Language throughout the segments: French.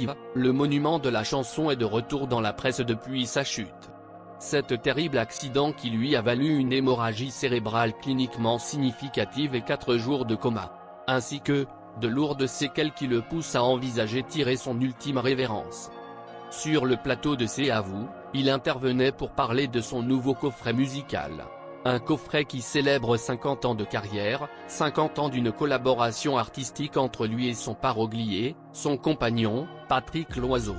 Dave, le monument de la chanson est de retour dans la presse depuis sa chute. Cet terrible accident qui lui a valu une hémorragie cérébrale cliniquement significative et 4 jours de coma, ainsi que de lourdes séquelles qui le poussent à envisager tirer son ultime révérence. Sur le plateau de C'est à vous, il intervenait pour parler de son nouveau coffret musical. Un coffret qui célèbre 50 ans de carrière, 50 ans d'une collaboration artistique entre lui et son paroglier, son compagnon, Patrick Loiseau.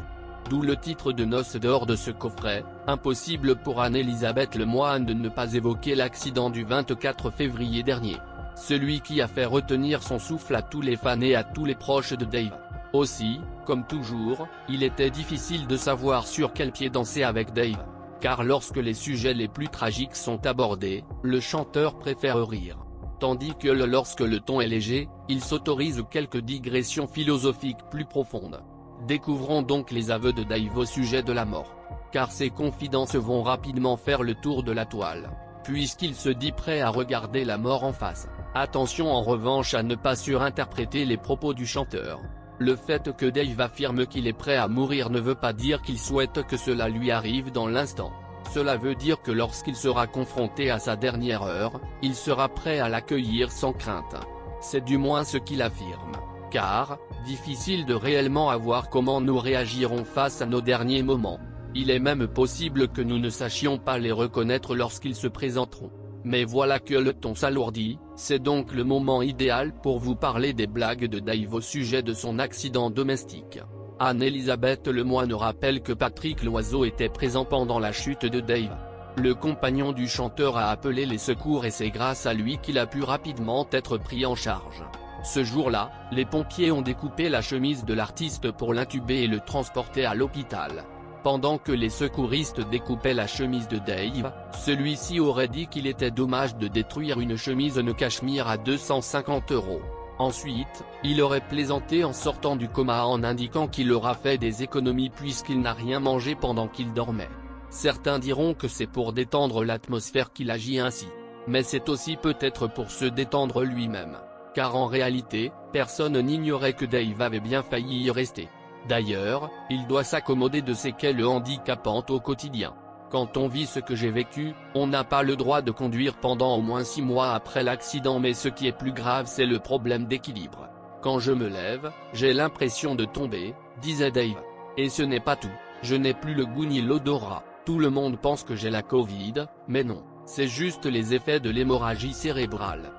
D'où le titre de noces d'or de ce coffret, impossible pour Anne-Elisabeth Lemoine de ne pas évoquer l'accident du 24 février dernier. Celui qui a fait retenir son souffle à tous les fans et à tous les proches de Dave. Aussi, comme toujours, il était difficile de savoir sur quel pied danser avec Dave. Car lorsque les sujets les plus tragiques sont abordés, le chanteur préfère rire. Tandis que lorsque le ton est léger, il s'autorise quelques digressions philosophiques plus profondes. Découvrons donc les aveux de Dave au sujet de la mort. Car ses confidences vont rapidement faire le tour de la toile, puisqu'il se dit prêt à regarder la mort en face. Attention en revanche à ne pas surinterpréter les propos du chanteur. Le fait que Dave affirme qu'il est prêt à mourir ne veut pas dire qu'il souhaite que cela lui arrive dans l'instant. Cela veut dire que lorsqu'il sera confronté à sa dernière heure, il sera prêt à l'accueillir sans crainte. C'est du moins ce qu'il affirme. Car, difficile de réellement avoir comment nous réagirons face à nos derniers moments. Il est même possible que nous ne sachions pas les reconnaître lorsqu'ils se présenteront. Mais voilà que le ton s'alourdit, c'est donc le moment idéal pour vous parler des blagues de Dave au sujet de son accident domestique. Anne-Elisabeth Lemoine rappelle que Patrick Loiseau était présent pendant la chute de Dave. Le compagnon du chanteur a appelé les secours et c'est grâce à lui qu'il a pu rapidement être pris en charge. Ce jour-là, les pompiers ont découpé la chemise de l'artiste pour l'intuber et le transporter à l'hôpital. Pendant que les secouristes découpaient la chemise de Dave, celui-ci aurait dit qu'il était dommage de détruire une chemise de cachemire à 250 €. Ensuite, il aurait plaisanté en sortant du coma en indiquant qu'il aura fait des économies puisqu'il n'a rien mangé pendant qu'il dormait. Certains diront que c'est pour détendre l'atmosphère qu'il agit ainsi. Mais c'est aussi peut-être pour se détendre lui-même. Car en réalité, personne n'ignorait que Dave avait bien failli y rester. D'ailleurs, il doit s'accommoder de séquelles handicapantes au quotidien. Quand on vit ce que j'ai vécu, on n'a pas le droit de conduire pendant au moins 6 mois après l'accident, mais ce qui est plus grave c'est le problème d'équilibre. Quand je me lève, j'ai l'impression de tomber, disait Dave. Et ce n'est pas tout, je n'ai plus le goût ni l'odorat. Tout le monde pense que j'ai la Covid, mais non, c'est juste les effets de l'hémorragie cérébrale.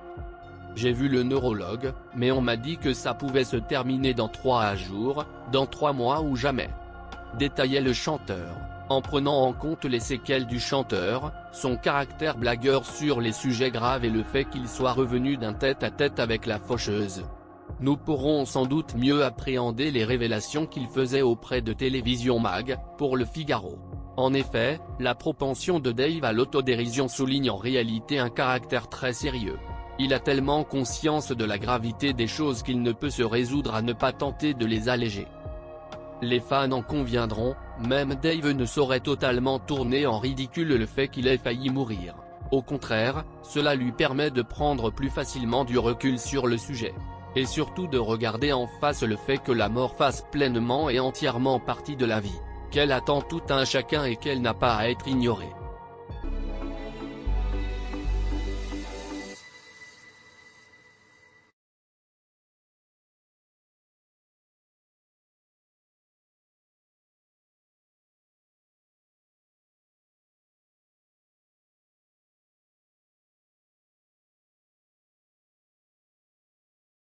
J'ai vu le neurologue, mais on m'a dit que ça pouvait se terminer dans 3 jours, dans 3 mois ou jamais. Détaillait le chanteur, en prenant en compte les séquelles du chanteur, son caractère blagueur sur les sujets graves et le fait qu'il soit revenu d'un tête-à-tête avec la faucheuse. Nous pourrons sans doute mieux appréhender les révélations qu'il faisait auprès de Télévision Mag, pour Le Figaro. En effet, la propension de Dave à l'autodérision souligne en réalité un caractère très sérieux. Il a tellement conscience de la gravité des choses qu'il ne peut se résoudre à ne pas tenter de les alléger. Les fans en conviendront, même Dave ne saurait totalement tourner en ridicule le fait qu'il ait failli mourir. Au contraire, cela lui permet de prendre plus facilement du recul sur le sujet. Et surtout de regarder en face le fait que la mort fasse pleinement et entièrement partie de la vie, qu'elle attend tout un chacun et qu'elle n'a pas à être ignorée.